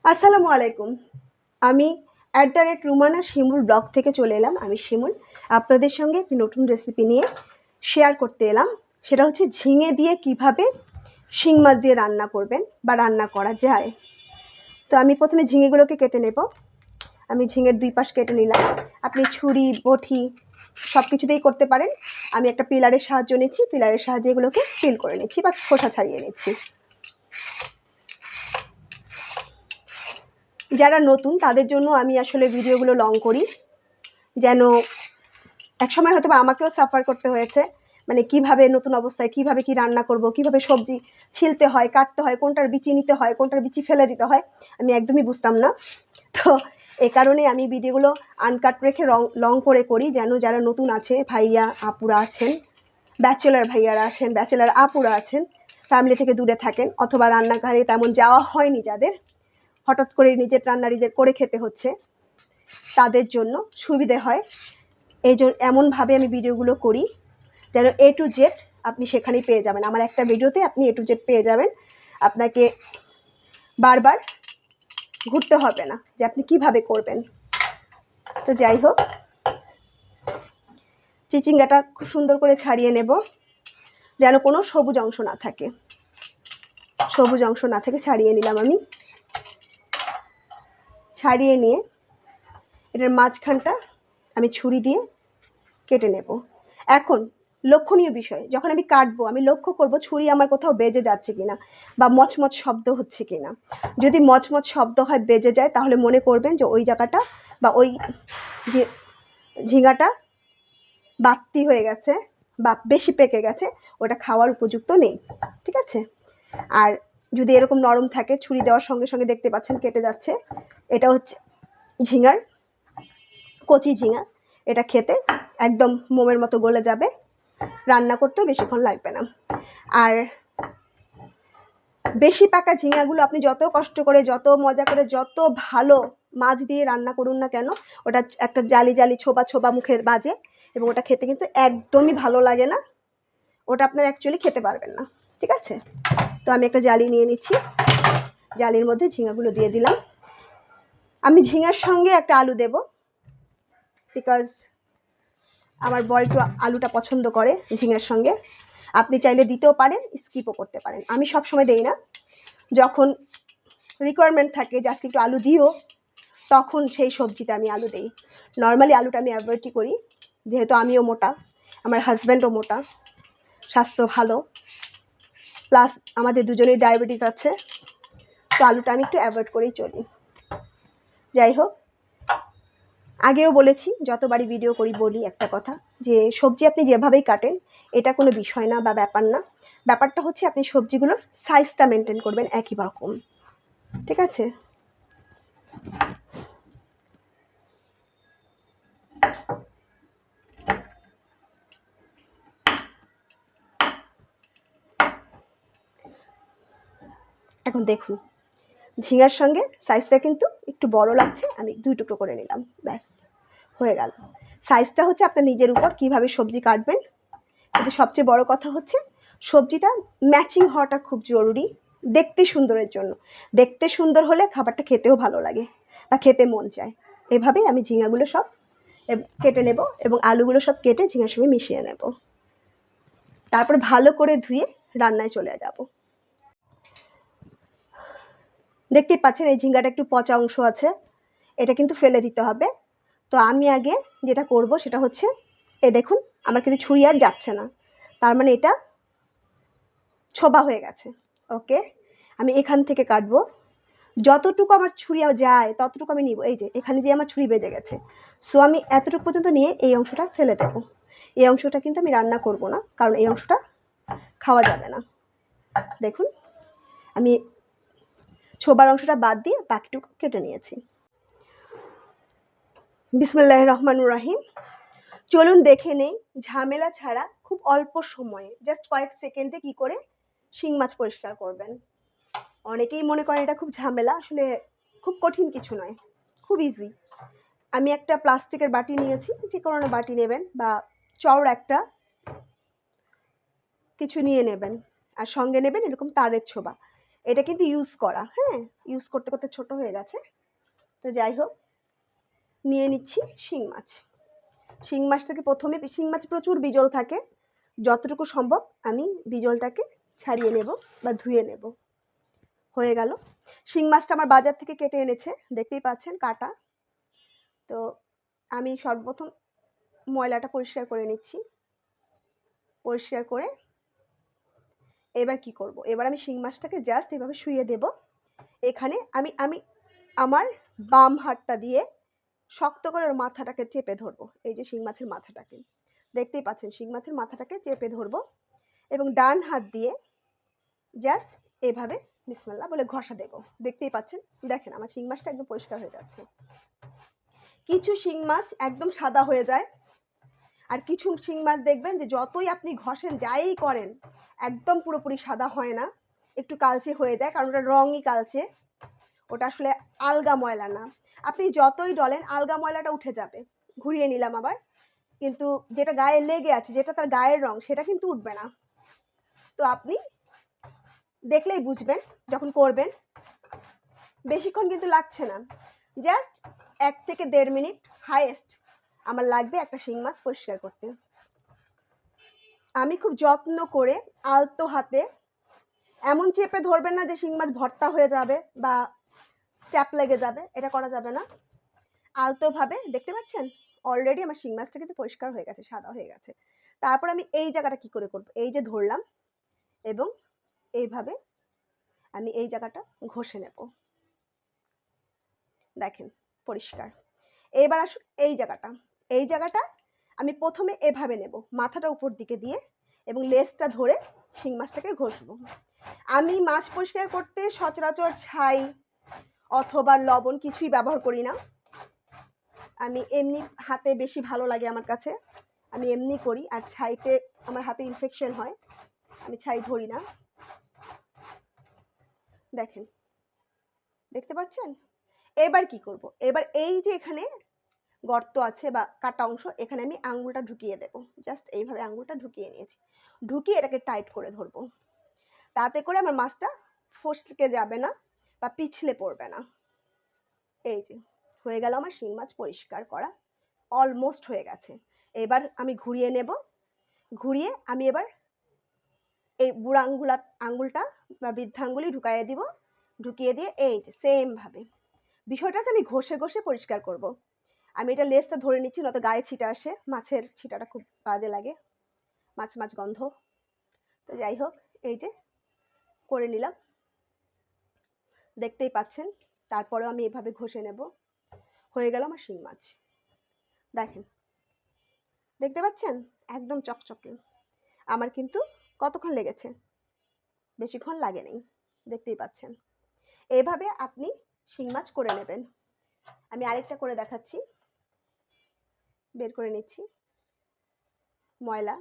আসসালামু আলাইকুম। আমি @রুমানা শিমুল ব্লগ থেকে চলে এলাম। আমি শিমুল আপনাদের সঙ্গে একটি নতুন রেসিপি নিয়ে শেয়ার করতে এলাম। সেটা হচ্ছে ঝিঙে দিয়ে কিভাবে শিং মাছ দিয়ে রান্না করবেন বা রান্না করা যায়। তো আমি প্রথমে ঝিঙেগুলোকে কেটে নেব। আমি ঝিঙের দুই পাশ কেটে নিলাম। আপনি ছুরি, বটি সব কিছু দিয়েই করতে পারেন। আমি একটা পিলারের সাহায্য নিচ্ছি। পিলারের সাহায্যে এগুলোকে পিল করে নিচ্ছি বা খোসা ছাড়িয়ে নিচ্ছি। যারা নতুন তাদের জন্য আমি আসলে ভিডিওগুলো লং করি, যেন একসময় হয়তো বা আমাকেও সাফার করতে হয়েছে। মানে কিভাবে নতুন অবস্থায় কিভাবে কি রান্না করব, কিভাবে সবজি ছিলতে হয়, কাটতে হয়, কোনটার বিচি নিতে হয়, কোনটার বিচি ফেলে দিতে হয়, আমি একদমই বুঝতাম না। তো এই কারণে আমি ভিডিওগুলো আনকাট রেখে লং করে করি, যেন যারা নতুন আছে, ভাইয়া আপুরা আছেন, ব্যাচেলার ভাইয়ারা আছেন, ব্যাচেলার আপুরা আছেন, ফ্যামিলি থেকে দূরে থাকেন অথবা রান্নাঘরে তেমন যাওয়া হয়নি যাদের, হঠাৎ করে নিজের রান্না নিজের করে খেতে হচ্ছে, তাদের জন্য সুবিধে হয়। এই জন্য এমনভাবে আমি ভিডিওগুলো করি যেন A to Z আপনি সেখানেই পেয়ে যাবেন। আমার একটা ভিডিওতে আপনি A to Z পেয়ে যাবেন। আপনাকে বারবার ঘুরতে হবে না যে আপনি কিভাবে করবেন। তো যাই হোক, চিচিঙ্গাটা খুব সুন্দর করে ছাড়িয়ে নেব, যেন কোনো সবুজ অংশ না থাকে। সবুজ অংশ না থেকে ছাড়িয়ে নিলাম আমি। ছাড়িয়ে নিয়ে এটার মাঝখানটা আমি ছুরি দিয়ে কেটে নেব। এখন লক্ষণীয় বিষয়, যখন আমি কাটবো আমি লক্ষ্য করব ছুরি আমার কোথাও বেজে যাচ্ছে কিনা বা মচমচ শব্দ হচ্ছে কিনা। যদি মচমচ শব্দ হয়, বেজে যায়, তাহলে মনে করবেন যে ওই জায়গাটা বা ওই যে ঝিঙাটা বাড়তি হয়ে গেছে বা বেশি পেকে গেছে, ওটা খাওয়ার উপযুক্ত নেই। ঠিক আছে? আর যদি এরকম নরম থাকে, ছুরি দেওয়ার সঙ্গে সঙ্গে দেখতে পাচ্ছেন কেটে যাচ্ছে, এটা হচ্ছে ঝিঙার কচি ঝিঙা। এটা খেতে একদম মোমের মতো গলে যাবে, রান্না করতেও বেশিক্ষণ লাগবে না। আর বেশি পাকা ঝিঙাগুলো আপনি যত কষ্ট করে, যত মজা করে, যত ভালো মাছ দিয়ে রান্না করুন না কেন, ওটা একটা জালি জালি ছোবা ছোবা মুখের বাজে এবং ওটা খেতে কিন্তু একদমই ভালো লাগে না। ওটা আপনারা অ্যাকচুয়ালি খেতে পারবেন না। ঠিক আছে? তো আমি একটা জালি নিয়ে নিচ্ছি। জালির মধ্যে ঝিঙাগুলো দিয়ে দিলাম। আমি ঝিঙার সঙ্গে একটা আলু দেব, বিকজ আমার বর একটু আলুটা পছন্দ করে ঝিঙার সঙ্গে। আপনি চাইলে দিতেও পারেন, স্কিপও করতে পারেন। আমি সবসময় দেই না, যখন রিকোয়ারমেন্ট থাকে যে আজকে একটু আলু দিও, তখন সেই সবজিতে আমি আলু দিই। নর্মালি আলুটা আমি অ্যাভয়েডই করি, যেহেতু আমিও মোটা, আমার হাজব্যান্ডও মোটা, স্বাস্থ্য ভালো, প্লাস আমাদের দুজনেই ডায়াবেটিস আছে। তো আলুটা আমি একটু অ্যাভয়েড করেই চলি। যাই হোক, আগেও বলেছি, যতবারই ভিডিও করি বলি একটা কথা, যে সবজি আপনি যেভাবেই কাটেন এটা কোনো বিষয় না বা ব্যাপার না। ব্যাপারটা হচ্ছে আপনি সবজিগুলোর সাইজটা মেনটেন করবেন একই রকম। ঠিক আছে? এখন দেখুন, ঝিঙার সঙ্গে সাইজটা কিন্তু একটু বড় লাগছে, আমি 2 টুকরো করে নিলাম, ব্যাস হয়ে গেল। সাইজটা হচ্ছে আপনার নিজের উপর কিভাবে সবজি কাটবেন। কিন্তু সবচেয়ে বড় কথা হচ্ছে সবজিটা ম্যাচিং হওয়াটা খুব জরুরি দেখতে সুন্দরের জন্য। দেখতে সুন্দর হলে খাবারটা খেতেও ভালো লাগে বা খেতে মন চায়। এভাবেই আমি ঝিঙাগুলো সব কেটে নেব এবং আলুগুলো সব কেটে ঝিঙার সঙ্গে মিশিয়ে নেব। তারপর ভালো করে ধুয়ে রান্নায় চলে যাব। দেখতেই পাচ্ছেন এই ঝিঙ্গাটা একটু পচা অংশ আছে, এটা কিন্তু ফেলে দিতে হবে। তো আমি আগে যেটা করব সেটা হচ্ছে, দেখুন আমার কিন্তু ছুরি আর যাচ্ছে না, তার মানে এটা ছোবা হয়ে গেছে। ওকে, আমি এখান থেকে কাটবো। যতটুকু আমার ছুরি যায় ততটুকু আমি নিব। এই যে এখানে যে আমার ছুরি বেজে গেছে, সো আমি এতটুকু পর্যন্ত নিয়ে এই অংশটা ফেলে দেবো। এই অংশটা কিন্তু আমি রান্না করব না, কারণ এই অংশটা খাওয়া যাবে না। দেখুন, আমি ছোবার অংশটা বাদ দিয়ে বাকিটুকু কেটে নিয়েছি। বিসমিল্লাহির রহমানির রহিম। চলুন দেখে নেই ঝামেলা ছাড়া খুব অল্প সময়ে, জাস্ট কয়েক সেকেন্ডে কি করে শিং মাছ পরিষ্কার করবেন। অনেকেই মনে করেন এটা খুব ঝামেলা, আসলে খুব কঠিন কিছু নয়, খুব ইজি। আমি একটা প্লাস্টিকের বাটি নিয়েছি, যে কোনো বাটি নেবেন বা চওড়া একটা কিছু নিয়ে নেবেন, আর সঙ্গে নেবেন এরকম তারের ছোবা। এটা কিন্তু ইউজ করা, হ্যাঁ, ইউজ করতে করতে ছোট হয়ে গেছে। তো যাই হোক, নিয়ে নিচ্ছি শিং মাছ। শিং মাছটাকে প্রথমে, শিং মাছ প্রচুর বিজল থাকে, যতটুকু সম্ভব আমি বিজলটাকে ছাড়িয়ে নেব বা ধুয়ে নেব। হয়ে গেল। শিং মাছটা আমার বাজার থেকে কেটে এনেছে, দেখতেই পাচ্ছেন কাটা। তো আমি সর্বপ্রথম ময়লাটা পরিষ্কার করে নিচ্ছি। পরিষ্কার করে এবার কি করব, এবার আমি শিং মাছটাকে জাস্ট এভাবে শুইয়ে দেব। এখানে আমি আমি আমার বাম হাতটা দিয়ে শক্ত করে ওর মাথাটাকে চেপে ধরবো। এই যে শিং মাছের মাথাটাকে দেখতেই পাচ্ছেন, শিং মাছের মাথাটাকে চেপে ধরবো এবং ডান হাত দিয়ে জাস্ট এভাবে বিসমিল্লাহ বলে ঘষা দেবো। দেখতেই পাচ্ছেন, দেখেন আমার শিং মাছটা একদম পরিষ্কার হয়ে যাচ্ছে। কিছু শিং মাছ একদম সাদা হয়ে যায়, আর কিছু শিং মাছ দেখবেন যে যতই আপনি ঘষেন যাই করেন একদম পুরোপুরি সাদা হয় না, একটু কালচে হয়ে যায়, কারণ ওটা রঙই কালচে, ওটা আসলে আলগা ময়লা না। আপনি যতই ডলেন আলগা ময়লাটা উঠে যাবে। ঘুরিয়ে নিলাম আবার, কিন্তু যেটা গায়ে লেগে আছে, যেটা তার গায়ের রং, সেটা কিন্তু উঠবে না। তো আপনি দেখলেই বুঝবেন যখন করবেন। বেশিক্ষণ কিন্তু লাগছে না, জাস্ট 1 থেকে 1.5 মিনিট হাইয়েস্ট আমার লাগবে একটা শিং মাছ পরিষ্কার করতে। আমি খুব যত্ন করে আলতো হাতে, এমন চেপে ধরবেন না যে শিং মাছ ভর্তা হয়ে যাবে বা ট্যাপ লেগে যাবে, এটা করা যাবে না। আলতোভাবে, দেখতে পাচ্ছেন অলরেডি আমার শিং মাছটা কিন্তু পরিষ্কার হয়ে গেছে, সাদা হয়ে গেছে। তারপর আমি এই জায়গাটা কি করে করব, এই যে ধরলাম এবং এইভাবে আমি এই জায়গাটা ঘষে নেব। দেখেন পরিষ্কার। এবার আসুন এই জায়গাটা, এই জায়গাটা আমি প্রথমে এভাবে নেব, মাথাটা উপর দিকে দিয়ে এবং লেজটা ধরে শিং মাছটাকে ঘষবো। আমি মাছ পরিষ্কার করতে সচরাচর ছাই অথবা লবণ কিছুই ব্যবহার করি না। আমি এমনি হাতে বেশি ভালো লাগে আমার কাছে, আমি এমনি করি। আর ছাইতে আমার হাতে ইনফেকশন হয়, আমি ছাই ধরি না। দেখেন, দেখতে পাচ্ছেন। এবার কি করব, এবার এই যে এখানে গর্ত আছে বা কাটা অংশ, এখানে আমি আঙ্গুলটা ঢুকিয়ে দেব। জাস্ট এইভাবে আঙ্গুলটা ঢুকিয়ে নিয়েছি, ঢুকিয়ে এটাকে টাইট করে ধরবো। তাতে করে আমার মাছটা ফসকে যাবে না বা পিছলে পড়বে না। এই যে হয়ে গেল আমার শিং মাছ পরিষ্কার করা, অলমোস্ট হয়ে গেছে। এবার আমি ঘুরিয়ে নেব, ঘুরিয়ে আমি এবার এই বুড়া আঙ্গুলটা বা বৃদ্ধাঙ্গুলি ঢুকাইয়ে দিব, ঢুকিয়ে দিয়ে এই যে সেম ভাবে বিষয়টাতে আমি ঘষে ঘষে পরিষ্কার করব। আমি এটা লেজটা ধরে নিচ্ছি, নয়তো গায়ে ছিটা আসে, মাছের ছিটাটা খুব বাজে লাগে, মাছ মাছ গন্ধ। তো যাই হোক, এই যে করে নিলাম, দেখতেই পাচ্ছেন। তারপরেও আমি এভাবে ঘষে নেব। হয়ে গেল আমার শিং মাছ। দেখেন, দেখতে পাচ্ছেন একদম চকচকে। আমার কিন্তু কতক্ষণ লেগেছে, বেশিক্ষণ লাগেনি, দেখতেই পাচ্ছেন। এইভাবে আপনি শিং মাছ করে নেবেন। আমি আরেকটা করে দেখাচ্ছি, বের করে নিচ্ছি ময়লা।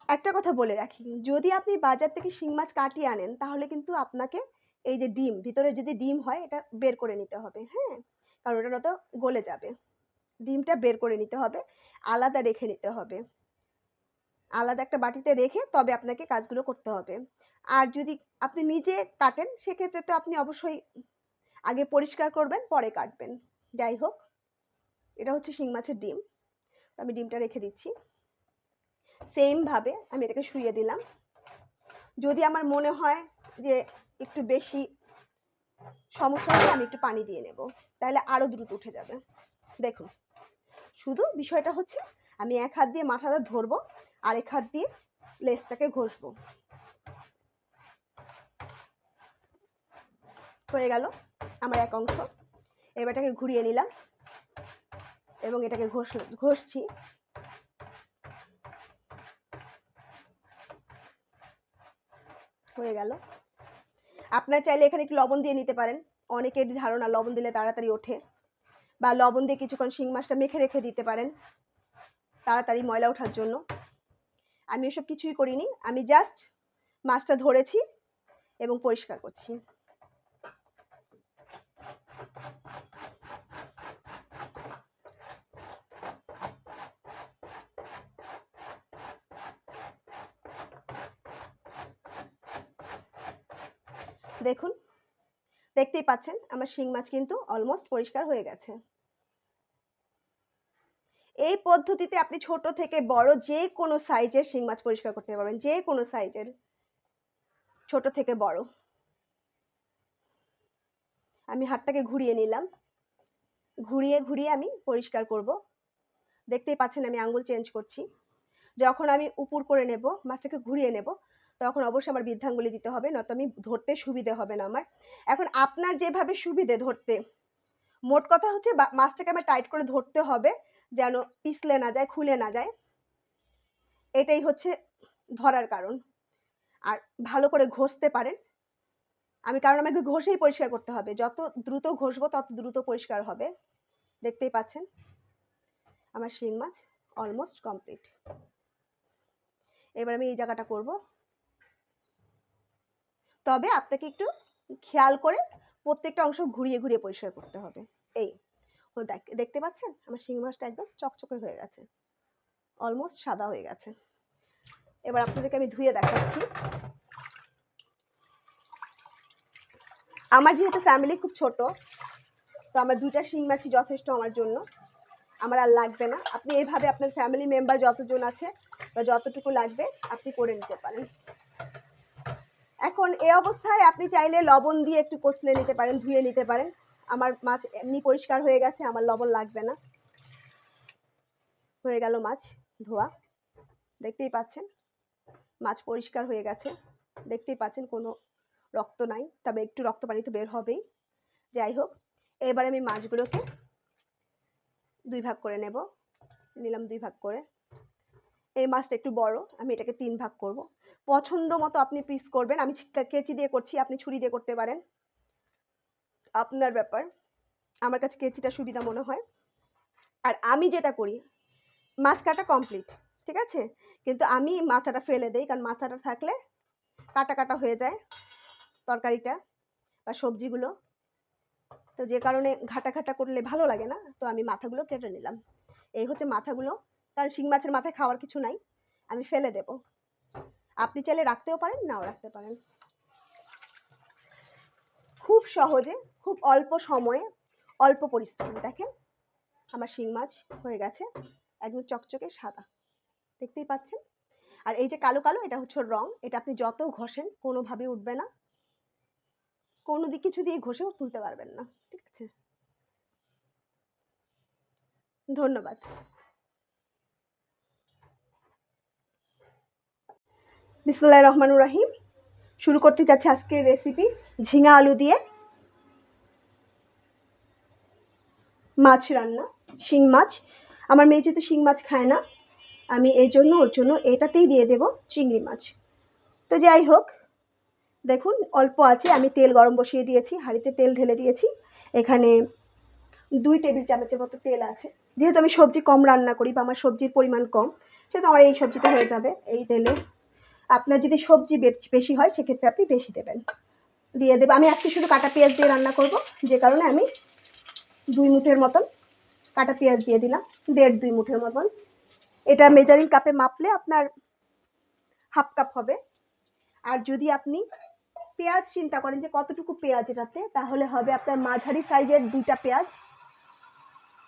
একটা কথা বলে রাখি, যদি আপনি বাজার থেকে শিং মাছ কাটিয়ে আনেন তাহলে কিন্তু আপনাকে এই যে ডিম, ভিতরে যদি ডিম হয় এটা বের করে নিতে হবে, হ্যাঁ, কারণ ওটা তো গলে যাবে। ডিমটা বের করে নিতে হবে, আলাদা রেখে নিতে হবে, আলাদা একটা বাটিতে রেখে তবে আপনাকে কাজগুলো করতে হবে। আর যদি আপনি নিজে কাটেন সেক্ষেত্রে তো আপনি অবশ্যই আগে পরিষ্কার করবেন, পরে কাটবেন। যাই হোক, এটা হচ্ছে শিং মাছের ডিম। আমি ডিমটা রেখে দিচ্ছি। সেম ভাবে আমি এটাকে শুইয়ে দিলাম। যদি আমার মনে হয় যে একটু বেশি সমস্যা হলে আমি একটু পানি দিয়ে নেব, তাহলে আরো দ্রুত উঠে যাবে। দেখুন, শুধু বিষয়টা হচ্ছে আমি এক হাত দিয়ে মাথাটা ধরবো আর এক হাত দিয়ে লেজটাকে ঘষবো। হয়ে গেল আমার এক অংশ। এবার এটাকে ঘুরিয়ে নিলাম এবং এটাকে ঘষছি। হয়ে গেল। আপনারা চাইলে এখানে একটু লবণ দিয়ে নিতে পারেন, অনেকের ধারণা লবণ দিলে তাড়াতাড়ি ওঠে, বা লবণ দিয়ে কিছুক্ষণ শিং মাছটা মেখে রেখে দিতে পারেন তাড়াতাড়ি ময়লা ওঠার জন্য। আমি এসব কিছুই করিনি, আমি জাস্ট মাছটা ধরেছি এবং পরিষ্কার করছি। দেখুন, দেখতেই পাচ্ছেন আমার শিং মাছ কিন্তু অলমোস্ট পরিষ্কার হয়ে গেছে। এই পদ্ধতিতে আপনি ছোট থেকে বড় যে কোনো সাইজের শিং মাছ পরিষ্কার করতে পারবেন, যে কোনো সাইজের, ছোট থেকে বড়। আমি হাতটাকে ঘুরিয়ে নিলাম, ঘুরিয়ে ঘুরিয়ে আমি পরিষ্কার করব। দেখতেই পাচ্ছেন আমি আঙ্গুল চেঞ্জ করছি। যখন আমি উপর করে নেব, মাছটাকে ঘুরিয়ে নেব, তখন অবশ্যই আমার বৃদ্ধাঙ্গুলি দিতে হবে, নয়তো আমি ধরতে সুবিধে হবে না আমার। এখন আপনার যেভাবে সুবিধে ধরতে, মোট কথা হচ্ছে মাছটাকে আমার টাইট করে ধরতে হবে যেন পিছলে না যায়, খুলে না যায়, এটাই হচ্ছে ধরার কারণ। আর ভালো করে ঘষতে পারেন, কারণ আমাকে ঘষেই পরিষ্কার করতে হবে, যত দ্রুত ঘষবো তত দ্রুত পরিষ্কার হবে। দেখতেই পাচ্ছেন আমার শিং মাছ অলমোস্ট কমপ্লিট। এবার আমি এই জায়গাটা করব, তবে আপনাকে একটু খেয়াল করে প্রত্যেকটা অংশ ঘুরিয়ে ঘুরিয়ে পরিষ্কার করতে হবে। এই দেখতে পাচ্ছেন আমার শিং মাছটা একদম চকচকে হয়ে গেছে, অলমোস্ট সাদা হয়ে গেছে। এবার আপনাদেরকে আমি ধুয়ে দেখাচ্ছি। আমার যেহেতু ফ্যামিলি খুব ছোট, তো আমার 2টা শিং মাছই যথেষ্ট আমার জন্য, আমার আর লাগবে না। আপনি এইভাবে আপনার ফ্যামিলি মেম্বার যতজন আছে বা যতটুকু লাগবে আপনি করে নিতে পারেন। এখন এই অবস্থায় আপনি চাইলে লবণ দিয়ে একটু কষলে নিতে পারেন, ধুয়ে নিতে পারেন। আমার মাছ এমনি পরিষ্কার হয়ে গেছে, আমার লবণ লাগবে না। হয়ে গেল মাছ ধোয়া। দেখতেই পাচ্ছেন মাছ পরিষ্কার হয়ে গেছে, দেখতেই পাচ্ছেন কোনো রক্ত নাই, তবে একটু রক্ত পানি তো বের হবেই। যাই হোক, এবার আমি মাছগুলোকে 2 ভাগ করে নেব। নিলাম 2 ভাগ করে। এই মাছটা একটু বড়, আমি এটাকে 3 ভাগ করব। পছন্দ মতো আপনি পিস করবেন, আমি কেচি দিয়ে করছি, আপনি ছুরি দিয়ে করতে পারেন, আপনার ব্যাপার। আমার কাছে কেচিটা সুবিধা মনে হয়। আর আমি যেটা করি, মাছ কাটা কমপ্লিট, ঠিক আছে, কিন্তু আমি মাথাটা ফেলে দেই, কারণ মাথাটা থাকলে কাটা কাটা হয়ে যায় তরকারিটা বা সবজিগুলো, তো যে কারণে ঘাটা ঘাটা করলে ভালো লাগে না, তো আমি মাথাগুলো কেটে নিলাম। এই হচ্ছে মাথাগুলো, কারণ শিং মাছের মাথায় খাওয়ার কিছু নাই, আমি ফেলে দেব। আপনি চাইলে রাখতেও পারেন, নাও রাখতে পারেন। খুব সহজে, খুব অল্প সময়ে, অল্প পরিশ্রমে দেখেন আমার শিং মাছ হয়ে গেছে একদম চকচকে সাদা, দেখতেই পাচ্ছেন। আর এই যে কালো কালো, এটা হচ্ছে রং, এটা আপনি যত ঘষেন কোনোভাবে উঠবে না, কোনো কিছু দিয়ে ঘষেও তুলতে পারবেন না, ঠিক আছে। ধন্যবাদ। বিসমিল্লাহির রহমানির রহিম। শুরু করতে যাচ্ছি আজকের রেসিপি ঝিঙা আলু দিয়ে মাছ রান্না, শিং মাছ। আমার মেয়ে যেহেতু শিং মাছ খায় না, আমি এই জন্য ওর জন্য এটাতেই দিয়ে দেব চিংড়ি মাছ। তো যাই হোক, দেখুন অল্প আছে, আমি তেল গরম বসিয়ে দিয়েছি, হাঁড়িতে তেল ঢেলে দিয়েছি। এখানে 2 টেবিল চামচের মতো তেল আছে। যেহেতু আমি সবজি কম রান্না করি বা আমার সবজির পরিমাণ কম, সেহেতু আমার এই সবজিটা হয়ে যাবে এই তেলে। আপনার যদি সবজি বেশি হয় সেক্ষেত্রে আপনি বেশি দেবেন। দিয়ে দেবো, আমি আজকে শুধু কাটা পেঁয়াজ দিয়ে রান্না করব, যে কারণে আমি 2 মুঠের মতন কাটা পেঁয়াজ দিয়ে দিলাম, 1.5-2 মুঠের মতন। এটা মেজারিং কাপে মাপলে আপনার হাফ কাপ হবে। আর যদি আপনি পেঁয়াজ চিন্তা করেন যে কতটুকু পেঁয়াজ এটাতে, তাহলে হবে আপনার মাঝারি সাইজের 2টা পেঁয়াজ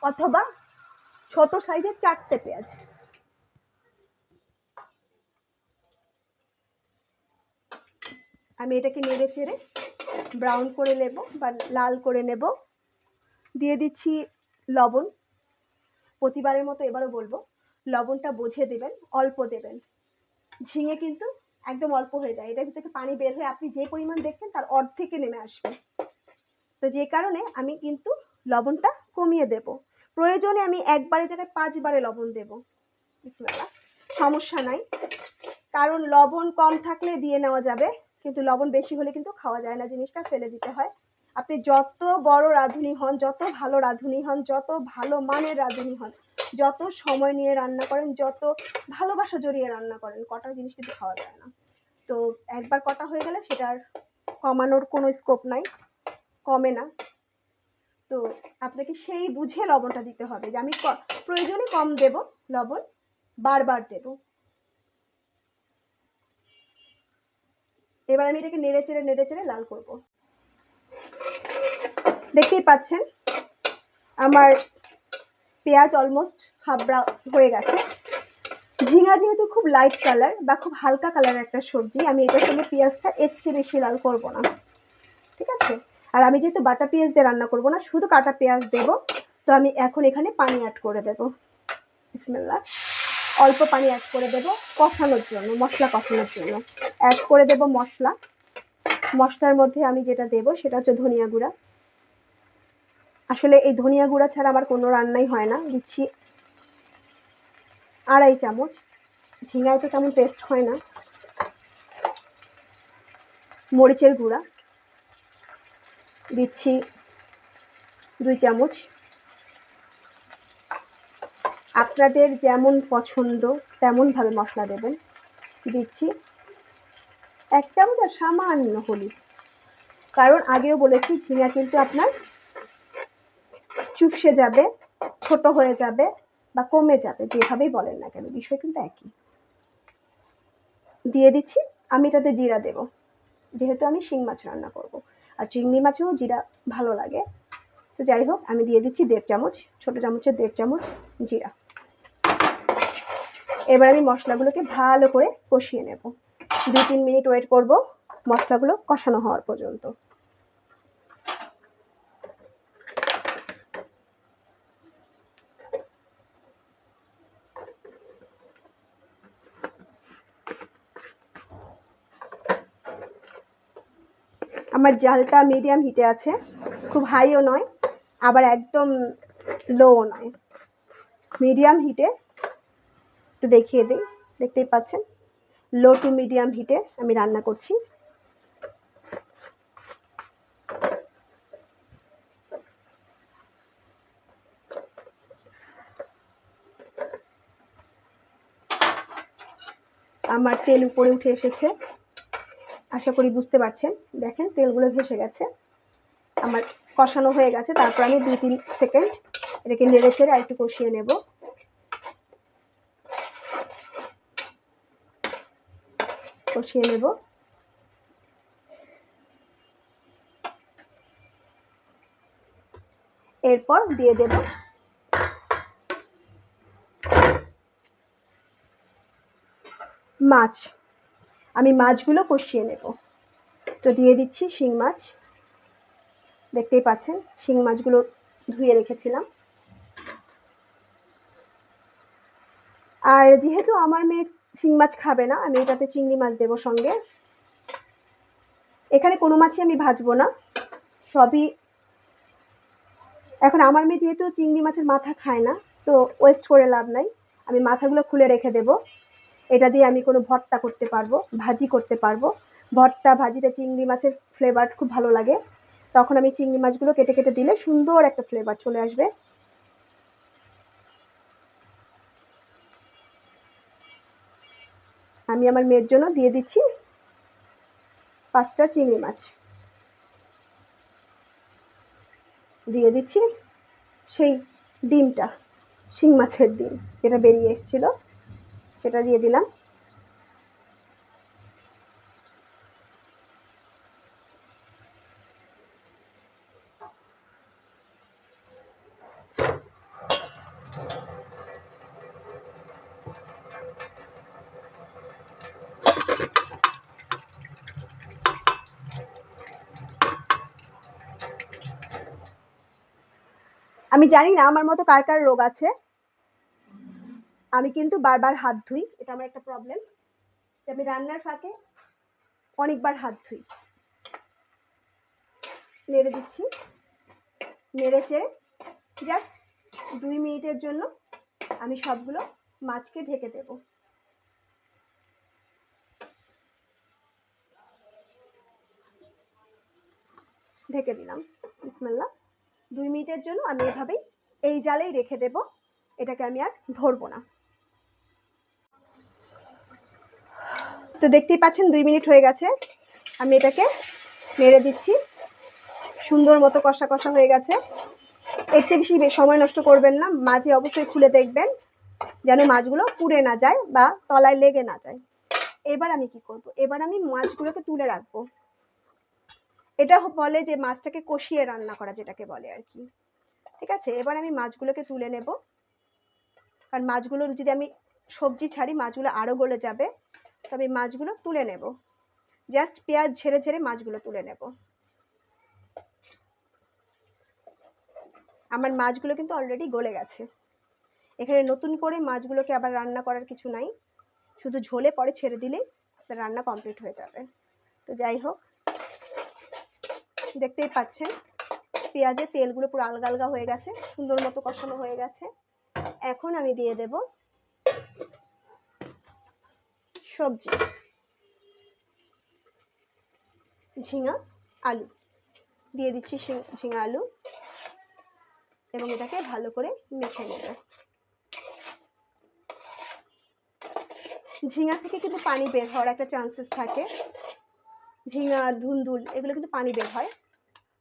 অথবা ছোট সাইজের 4টে পেঁয়াজ। আমি এটাকে নেড়ে চেড়ে ব্রাউন করে নেব বা লাল করে নেব। দিয়ে দিচ্ছি লবণ, প্রতিবারের মতো এবারও বলবো লবণটা বুঝে দেবেন, অল্প দেবেন। ঝিঙে কিন্তু একদম অল্প হয়ে যায়, এটার ভিতরে পানি বের হয়ে আপনি যে পরিমাণ দেখছেন তার অর্ধেকে নেমে আসবে, তো যে কারণে আমি কিন্তু লবণটা কমিয়ে দেব। প্রয়োজনে আমি একবারের জায়গায় 5 বারে লবণ দেব, বিসমিল্লাহ, সমস্যা নাই। কারণ লবণ কম থাকলে দিয়ে নেওয়া যাবে, কিন্তু লবণ বেশি হলে কিন্তু খাওয়া যায় না, জিনিসটা ফেলে দিতে হয়। আপনি যত বড় রাঁধুনি হন, যত ভালো রাঁধুনি হন, যত ভালো মানের রাঁধুনি হন, যত সময় নিয়ে রান্না করেন, যত ভালোবাসা জড়িয়ে রান্না করেন, কটা জিনিস কিন্তু খাওয়া যায় না। তো একবার কটা হয়ে গেলে সেটার কমানোর কোনো স্কোপ নাই, কমে না। তো আপনাকে সেই বুঝে লবণটা দিতে হবে, যে আমি প্রয়োজনে কম দেব লবণ, বারবার দেব। এবার আমি এটাকে নেড়ে চেড়ে লাল করব। দেখতেই পাচ্ছেন আমার পেঁয়াজ অলমোস্ট হাফ ব্রাউন হয়ে গেছে। ঝিঙা যেহেতু খুব লাইট কালার বা খুব হালকা কালারের একটা সবজি, আমি এটার সঙ্গে পেঁয়াজটা এর চেয়ে বেশি লাল করবো না, ঠিক আছে? আর আমি যেহেতু বাটা পেঁয়াজ দিয়ে রান্না করবো না, শুধু কাটা পেঁয়াজ দেব, তো আমি এখন এখানে পানি অ্যাড করে দেবো। বিসমিল্লাহ। অল্প পানি অ্যাড করে দেবো কষানোর জন্য, মশলা কষানোর জন্য। অ্যাড করে দেবো মশলা। মশলার মধ্যে আমি যেটা দেবো সেটা হচ্ছে ধনিয়া গুঁড়া। আসলে এই ধনিয়া গুঁড়া ছাড়া আমার কোনো রান্নাই হয় না। দিচ্ছি 2.5 চামচ। ঝিঙায় তো তেমন টেস্ট হয় না। মরিচের গুঁড়া দিচ্ছি 2 চামচ। আপনাদের যেমন পছন্দ তেমনভাবে মশলা দেবেন। দিচ্ছি 1 চামচ আর সামান্য হলুদ, কারণ আগেও বলেছি ঝিঙা কিন্তু আপনার চুপসে যাবে, ছোট হয়ে যাবে বা কমে যাবে, যেভাবেই বলেন না কেন, বিষয় কিন্তু একই। দিয়ে দিচ্ছি, আমি এটাতে জিরা দেব, যেহেতু আমি শিং মাছ রান্না করব, আর চিংড়ি মাছেও জিরা ভালো লাগে। তো যাই হোক, আমি দিয়ে দিচ্ছি 1.5 চামচ, ছোটো চামচের 1.5 চামচ জিরা। এবার আমি মশলাগুলোকে ভালো করে কষিয়ে নেব। 2-3 মিনিট ওয়েট করব মশলাগুলো কষানো হওয়ার পর্যন্ত। আমার জালটা মিডিয়াম হিটে আছে, খুব হাইও নয় আবার একদম লোও নয়, মিডিয়াম হিটে। একটু দেখিয়ে দিই, দেখতেই পাচ্ছেন লো টু মিডিয়াম হিটে আমি রান্না করছি। আমার তেল উপরে উঠে এসেছে, আশা করি বুঝতে পারছেন। দেখেন তেলগুলো ভেসে গেছে, আমার কষানো হয়ে গেছে। তারপর আমি 2-3 সেকেন্ড এটাকে নেড়ে চেড়ে আর একটু কষিয়ে নেব। এরপর দিয়ে দেব মাছ। আমি মাছগুলো কষিয়ে নেব। তো দিয়ে দিচ্ছি শিং মাছ। দেখতেই পাচ্ছেন শিং মাছগুলো ধুয়ে রেখেছিলাম। আর যেহেতু আমার মেয়ে শিং মাছ খাবে না, আমি এটাতে চিংড়ি মাছ দেবো সঙ্গে। এখানে কোনো মাছই আমি ভাজবো না, সবই। এখন আমার মেয়ে যেহেতু চিংড়ি মাছের মাথা খায় না, তো ওয়েস্ট করে লাভ নাই, আমি মাথাগুলো খুলে রেখে দেব। এটা দিয়ে আমি কোনো ভর্তা করতে পারবো, ভাজি করতে পারবো। ভর্তা ভাজিতে চিংড়ি মাছের ফ্লেভার খুব ভালো লাগে, তখন আমি চিংড়ি মাছগুলো কেটে কেটে দিলে সুন্দর একটা ফ্লেভার চলে আসবে। আমি আমার মেয়ের জন্য দিয়ে দিচ্ছি 5টা চিংড়ি মাছ। দিয়ে দিচ্ছি সেই ডিমটা, শিং মাছের ডিম যেটা বেরিয়ে এসেছিল, সেটা দিয়ে দিলাম। আমি জানি না আমার মতো কার কার রোগ আছে, আমি কিন্তু বারবার হাত ধুই, এটা আমার একটা প্রবলেম, যে আমি রান্নার ফাঁকে অনেকবার হাত ধুই। নেড়ে দিচ্ছি, নেড়ে চেড়ে জাস্ট 2 মিনিটের জন্য আমি সবগুলো মাছকে ঢেকে দেব। ঢেকে দিলাম। বিসমিল্লাহ। 2 মিনিটের জন্য আমি এভাবেই এই জালেই রেখে দেব, এটাকে আমি আর ধরবো না। তো দেখতেই পাচ্ছেন 2 মিনিট হয়ে গেছে, আমি এটাকে নেড়ে দিচ্ছি। সুন্দর মতো কষা কষা হয়ে গেছে। এর চেয়ে বেশি সময় নষ্ট করবেন না, মাঝে অবশ্যই খুলে দেখবেন যেন মাছগুলো পুড়ে না যায় বা তলায় লেগে না যায়। এবার আমি কি করব, এবার আমি মাছগুলোকে তুলে রাখবো। এটা বলে যে মাছটাকে কষিয়ে রান্না করা, যেটাকে বলে আর কি। ঠিক আছে, এবার আমি মাছগুলোকে তুলে নেব, কারণ মাছগুলো যদি আমি সবজি ছাড়ি মাছগুলো আরও গলে যাবে। তো আমি মাছগুলো তুলে নেব, জাস্ট পেঁয়াজ ঝেড়ে ঝেড়ে মাছগুলো তুলে নেব। আমার মাছগুলো কিন্তু অলরেডি গলে গেছে। এখানে নতুন করে মাছগুলোকে আবার রান্না করার কিছু নাই, শুধু ঝোলে পরে ছেড়ে দিলেই রান্না কমপ্লিট হয়ে যাবে। তো যাই হোক, দেখতেই পাচ্ছেন পেঁয়াজের তেলগুলো পুরো আলগা আলগা হয়ে গেছে, সুন্দর মতো কষানো হয়ে গেছে। এখন আমি দিয়ে দেব সবজি, ঝিঙা আলু দিয়ে দিচ্ছি, ঝিঙা আলু, এবং এটাকে ভালো করে মেখে নেব। ঝিঙা থেকে কিন্তু পানি বের হওয়ার একটা চান্সেস থাকে, ঝিঙা ধুন্দুল এগুলো কিন্তু পানি বের হয়।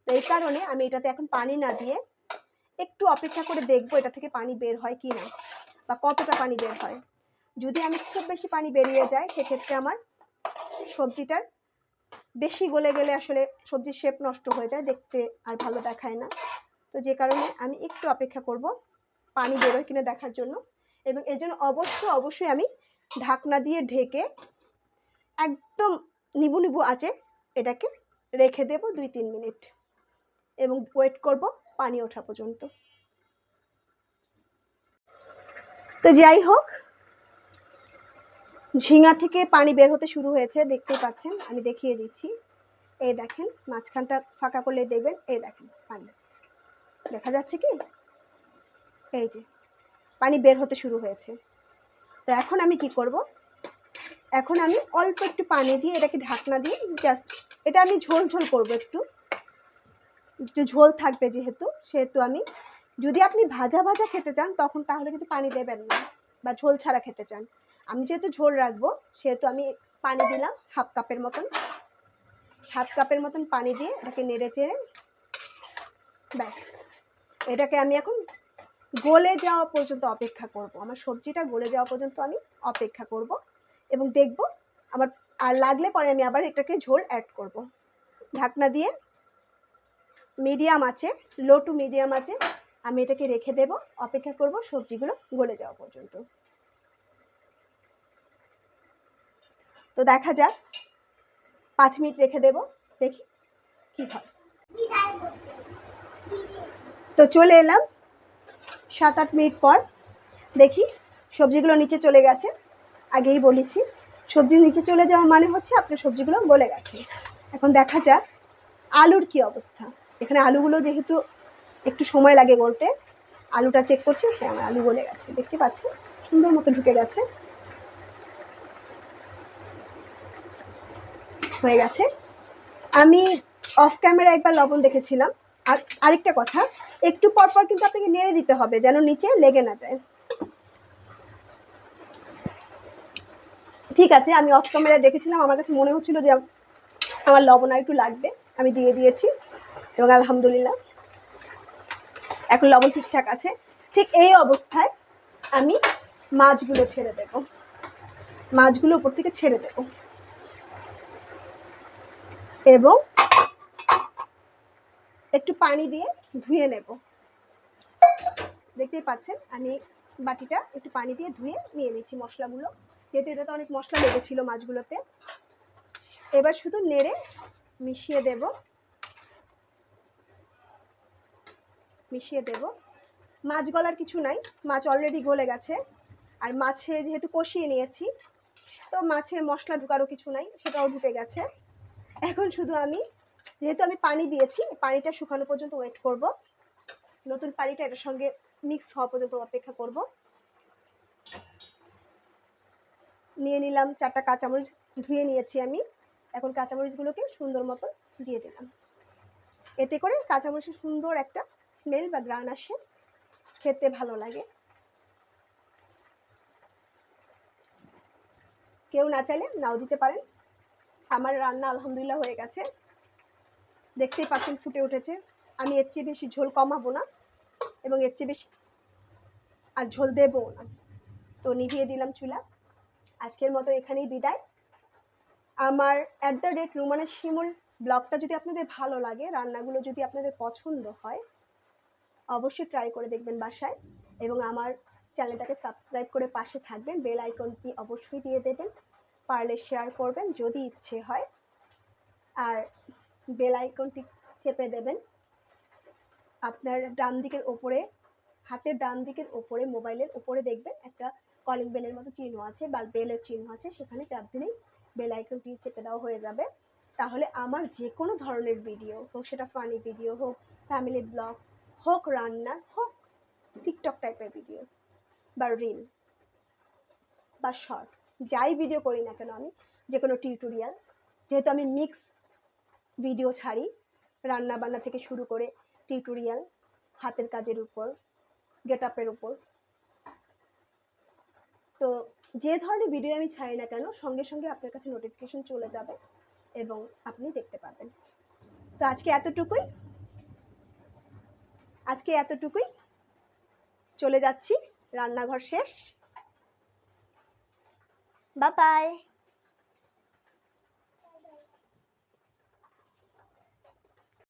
তো এই কারণে আমি এটাতে এখন পানি না দিয়ে একটু অপেক্ষা করে দেখবো এটা থেকে পানি বের হয় কি না, বা কতটা পানি বের হয়। যদি আমি খুব বেশি পানি বেরিয়ে যায় সেক্ষেত্রে আমার সবজিটার বেশি গলে গেলে আসলে সবজির শেপ নষ্ট হয়ে যায়, দেখতে আর ভালো দেখায় না। তো যে কারণে আমি একটু অপেক্ষা করব পানি বেরোয় কিনা দেখার জন্য, এবং এর জন্য অবশ্যই আমি ঢাকনা দিয়ে ঢেকে একদম নিবু নিবু আঁচে এটাকে রেখে দেব 2-3 মিনিট, এবং ওয়েট করব পানি ওঠা পর্যন্ত। তো যাই হোক, ঝিঙা থেকে পানি বের হতে শুরু হয়েছে, দেখতেই পাচ্ছেন, আমি দেখিয়ে দিচ্ছি। এই দেখেন, মাঝখানটা ফাঁকা করলে দেখবেন, এই দেখেন পানি দেখা যাচ্ছে কি, এই যে পানি বের হতে শুরু হয়েছে। তো এখন আমি কি করব, এখন আমি অল্প একটু পানি দিয়ে এটাকে ঢাকনা দিয়ে জাস্ট, এটা আমি ঝোল ঝোল করবো, একটু ঝোল থাকবে সেহেতু আমি, যদি আপনি ভাজা ভাজা খেতে চান তখন তাহলে কিন্তু পানি দেবেন না, বা ঝোল ছাড়া খেতে চান। আমি যেহেতু ঝোল রাখবো সেহেতু আমি পানি দিলাম হাফ কাপের মতন পানি দিয়ে এটাকে নেড়ে চেড়ে, ব্যাস এটাকে আমি এখন গলে যাওয়া পর্যন্ত অপেক্ষা করব। আমার সবজিটা গলে যাওয়া পর্যন্ত আমি অপেক্ষা করব, এবং দেখব আমার আর লাগলে পরে আমি আবার এটাকে ঝোল অ্যাড করব। ঢাকনা দিয়ে মিডিয়াম আছে, লো টু মিডিয়াম আছে আমি এটাকে রেখে দেব, অপেক্ষা করব সবজিগুলো গলে যাওয়া পর্যন্ত। তো দেখা যাক, 5 মিনিট রেখে দেব, দেখি কি হয়। তো চলে এলাম 7-8 মিনিট পর, দেখি সবজিগুলো নিচে চলে গেছে। আগেই বলেছি সবজি নিচে চলে যাওয়া মানে হচ্ছে আপনার সবজিগুলো গলে গেছে। এখন দেখা যাক আলুর কি অবস্থা। এখানে আলুগুলো যেহেতু একটু সময় লাগে বলতে, আলুটা চেক করছি, হ্যাঁ আমার আলু গলে গেছে, দেখতে পাচ্ছি সুন্দর মতো ঢুকে গেছে, হয়ে গেছে। আমি অফ ক্যামেরা একবার লবণ দেখেছিলাম। আর আরেকটা কথা, একটু পর পর কিন্তু আপনাকে নেড়ে দিতে হবে যেন নিচে লেগে না যায়। ঠিক আছে, আমি অফ ক্যামেরা দেখেছিলাম, আমার কাছে মনে হচ্ছিল যে আমার লবণ আর একটু লাগবে, আমি দিয়ে দিয়েছি, এবং আলহামদুলিল্লাহ এখন লবণ ঠিকঠাক আছে। ঠিক এই অবস্থায় আমি মাছগুলো ছেড়ে দেব, মাছগুলো উপর থেকে ছেড়ে দেব, এবং একটু পানি দিয়ে ধুয়ে নেব। দেখতেই পাচ্ছেন আমি বাটিটা একটু পানি দিয়ে ধুয়ে নিয়ে নিচ্ছি মশলাগুলো, যেহেতু এটাতে অনেক মশলা লেগেছিল মাছগুলোতে। এবার শুধু নেড়ে মিশিয়ে দেব, মাছ গলার কিছু নাই, মাছ অলরেডি গলে গেছে। আর মাছে যেহেতু কষিয়ে নিয়েছি, তো মাছে মশলা ঢুকারও কিছু নাই, সেটাও ঢুকে গেছে। এখন শুধু আমি, যেহেতু আমি পানি দিয়েছি, পানিটা শুকানো পর্যন্ত ওয়েট করব, নতুন পানিটা এটার সঙ্গে মিক্স হওয়া পর্যন্ত অপেক্ষা করব। নিয়ে নিলাম 4টা কাঁচামরিচ, ধুয়ে নিয়েছি আমি। এখন কাঁচামরিচগুলোকে সুন্দর মতো দিয়ে দিলাম, এতে করে কাঁচামরিচের সুন্দর একটা স্মেল বা গ্রান আসে, খেতে ভালো লাগে। কেউ না চাইলে নাও দিতে পারেন। আমার রান্না আলহামদুলিল্লাহ হয়ে গেছে, দেখতেই পাচ্ছেন ফুটে উঠেছে। আমি এর চেয়ে বেশি ঝোল কমাবো না, এবং এর চেয়ে বেশি আর ঝোল দেবও না। তো নিভিয়ে দিলাম চুলা। আজকের মতো এখানেই বিদায়। আমার @রুমানা শিমুল ব্লগটা যদি আপনাদের ভালো লাগে, রান্নাগুলো যদি আপনাদের পছন্দ হয়, অবশ্যই ট্রাই করে দেখবেন বাসায়, এবং আমার চ্যানেলটাকে সাবস্ক্রাইব করে পাশে থাকবেন। বেল আইকনটি অবশ্যই দিয়ে দেবেন, পারলে শেয়ার করবেন যদি ইচ্ছে হয়, আর বেল আইকনটি চেপে দেবেন। আপনার ডান দিকের ওপরে, হাতের ডান দিকের ওপরে, মোবাইলের ওপরে দেখবেন একটা কলিং বেলের মতো চিহ্ন আছে বা বেলের চিহ্ন আছে, সেখানে চাপ দিলেই বেল আইকনটি চেপে দেওয়া হয়ে যাবে। তাহলে আমার যে কোনো ধরনের ভিডিও হোক, সেটা ফানি ভিডিও হোক, ফ্যামিলি ব্লগ হোক, রান্নার হোক, টিকটক টাইপের ভিডিও বা রিল বা শর্ট, যাই ভিডিও করি না কেন, আমি যে কোনো টিউটোরিয়াল, যেহেতু আমি মিক্স ভিডিও ছাড়ি, রান্না বান্না থেকে শুরু করে টিউটোরিয়াল, হাতের কাজের উপর, গেট আপের উপর, তো যে ধরনের ভিডিও আমি ছাড়ি না কেন, সঙ্গে সঙ্গে আপনার কাছে নোটিফিকেশন চলে যাবে এবং আপনি দেখতে পাবেন। তো আজকে এতটুকুই, চলে যাচ্ছি, রান্নাঘর শেষ, বাই বাই।